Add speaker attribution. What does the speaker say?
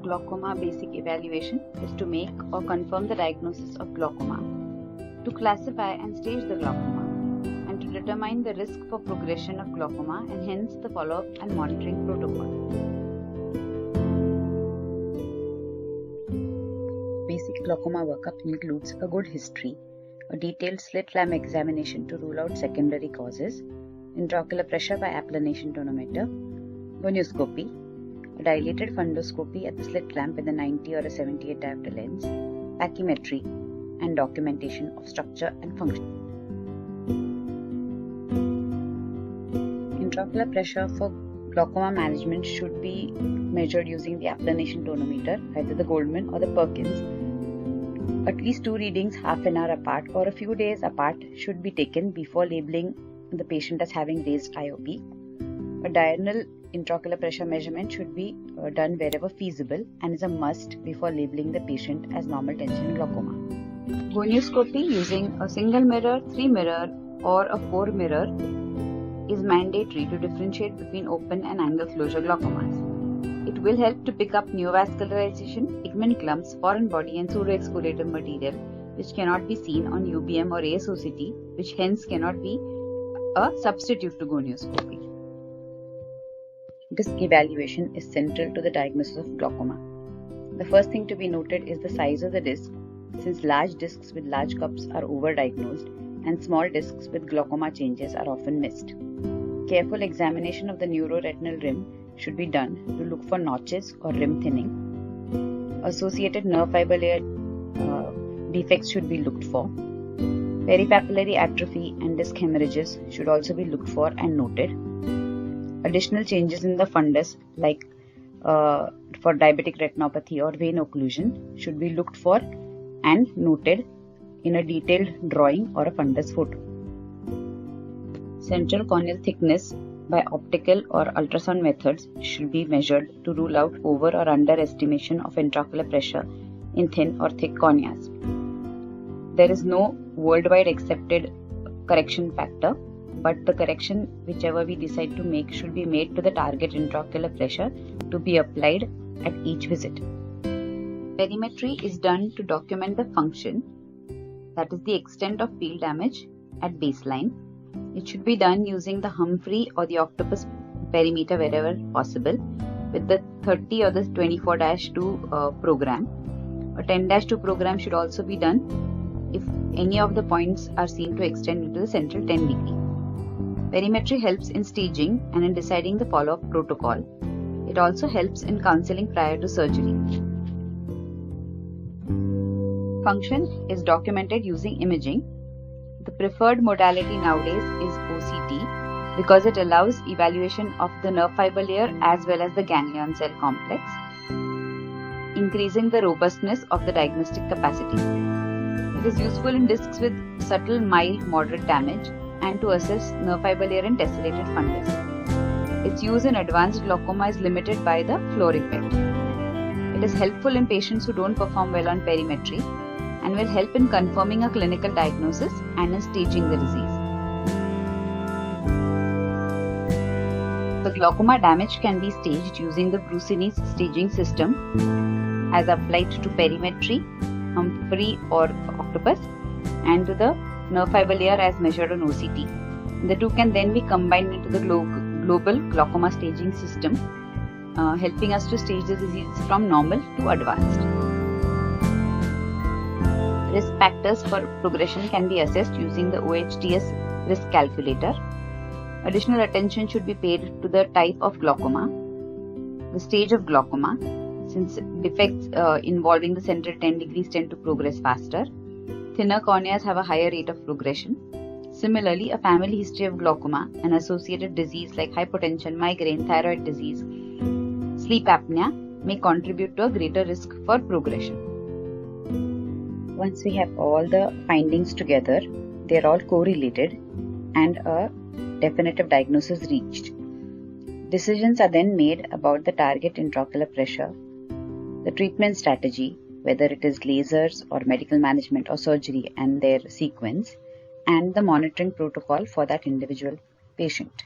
Speaker 1: glaucoma basic evaluation is to make or confirm the diagnosis of glaucoma, to classify and stage the glaucoma, and to determine the risk for progression of glaucoma and hence the follow-up and monitoring protocol. Basic glaucoma workup includes a good history, a detailed slit lamp examination to rule out secondary causes, intraocular pressure by applanation tonometer, gonioscopy, a dilated fundoscopy at the slit lamp with a 90 or a 78 diopter lens, pachymetry, and documentation of structure and function. Intraocular pressure for glaucoma management should be measured using the applanation tonometer, either the Goldman or the Perkins. At least 2 readings half an hour apart or a few days apart should be taken before labeling the patient as having raised IOP. A diurnal intraocular pressure measurement should be done wherever feasible and is a must before labeling the patient as normal tension glaucoma. Gonioscopy using a single mirror, 3 mirror or a 4 mirror is mandatory to differentiate between open and angle closure glaucomas. It will help to pick up neovascularization, pigment clumps, foreign body and pseudoexfoliative material which cannot be seen on UBM or ASOCT, which hence cannot be a substitute to gonioscopy. Disc evaluation is central to the diagnosis of glaucoma. The first thing to be noted is the size of the disc, since large discs with large cups are overdiagnosed and small discs with glaucoma changes are often missed. Careful examination of the neuroretinal rim should be done to look for notches or rim thinning. Associated nerve fiber layer defects should be looked for. Peripapillary atrophy and disc hemorrhages should also be looked for and noted. Additional changes in the fundus like for diabetic retinopathy or vein occlusion should be looked for and noted in a detailed drawing or a fundus photo. Central corneal thickness by optical or ultrasound methods should be measured to rule out over or underestimation of intraocular pressure in thin or thick corneas. There is no worldwide accepted correction factor, but the correction whichever we decide to make should be made to the target intraocular pressure to be applied at each visit. Perimetry is done to document the function, that is the extent of field damage at baseline. It should be done using the Humphrey or the octopus perimeter wherever possible with the 30 or the 24-2 program. A 10-2 program should also be done if any of the points are seen to extend into the central 10 degree. Perimetry helps in staging and in deciding the follow-up protocol. It also helps in counseling prior to surgery. Function is documented using imaging. The preferred modality nowadays is OCT because it allows evaluation of the nerve fiber layer as well as the ganglion cell complex, increasing the robustness of the diagnostic capacity. It is useful in discs with subtle, mild, moderate damage and to assess nerve fiber layer and tessellated fundus. Its use in advanced glaucoma is limited by the floor effect. It is helpful in patients who don't perform well on perimetry and will help in confirming a clinical diagnosis and in staging the disease. The glaucoma damage can be staged using the Brusini's staging system as applied to perimetry, Humphrey or octopus, and to the nerve fiber layer as measured on OCT. The two can then be combined into the global glaucoma staging system, helping us to stage the disease from normal to advanced. Risk factors for progression can be assessed using the OHTS risk calculator. Additional attention should be paid to the type of glaucoma, the stage of glaucoma, since defects involving the central 10 degrees tend to progress faster. Thinner corneas have a higher rate of progression. Similarly, a family history of glaucoma and associated disease like hypotension, migraine, thyroid disease, sleep apnea may contribute to a greater risk for progression. Once we have all the findings together, they are all correlated and a definitive diagnosis reached. Decisions are then made about the target intraocular pressure, the treatment strategy, whether it is lasers or medical management or surgery and their sequence, and the monitoring protocol for that individual patient.